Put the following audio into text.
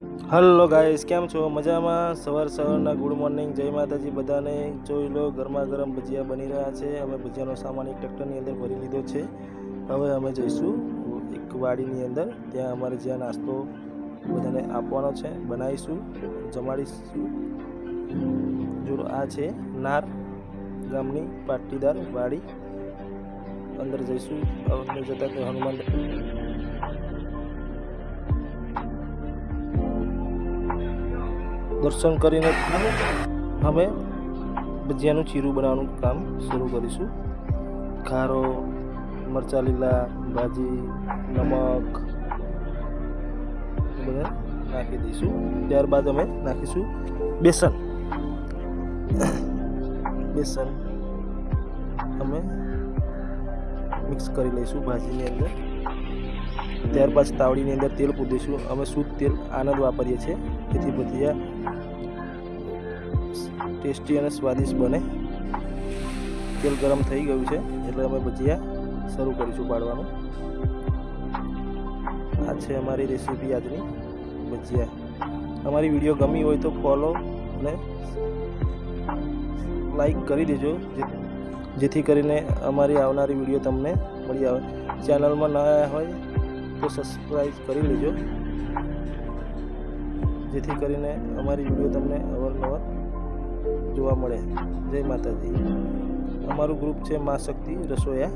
Hello guys, કેમ છો? મજામાં? સવારના ગુડ મોર્નિંગ, જય માતાજી બધાને। જોઈ લો, ગરમા ગરમ ભજીયા બની રહ્યા છે। અમે ભજીયાનો સામાન એક ટ્રેક્ટરની અંદર ભરી લીધો છે। હવે અમે જઈશું એક વાડીની અંદર, ત્યાં અમારે જ્યાં નાસ્તો બધાને આપવાનો છે, બનાવીશું, જમાડીશું। જો આ છે નાર ગામની પાટીદાર વાડી, અંદર જઈશું। અંદર જતા તો હનુમાન દર્શન કરીને અમે ભજીયાનું ચીરું બનાવવાનું કામ શરૂ કરીશું। ખારો, મરચા લીલા, ભાજી, નમક બધા નાખી દઈશું। ત્યારબાદ અમે નાખીશું બેસન। બેસન અમે મિક્સ કરી લઈશું ભાજીની અંદર। ત્યારબાદ તાવડીની અંદર તેલ પૂરીશું। અમે શુદ્ધ તેલ આનંદ વાપરીએ છીએ, જેથી ભજીયા ટેસ્ટી અને સ્વાદિષ્ટ બને। તેલ ગરમ થઈ ગયું છે એટલે અમે ભજીયા શરૂ કરીશું પાડવાનું। આ છે અમારી રેસીપી આજની ભજીયા। અમારી વિડીયો ગમી હોય તો ફોલો અને લાઈક કરી દેજો, જેથી કરીને અમારી આવનારી વિડીયો તમને મળી આવે। ચેનલમાં ન આવ્યા હોય તો સબસ્ક્રાઈબ કરી લેજો, જેથી કરીને અમારી વિડીયો તમને અવારનવાર જોવા મળે। જય માતાજી। અમારું ગ્રુપ છે મા શક્તિ રસોયા।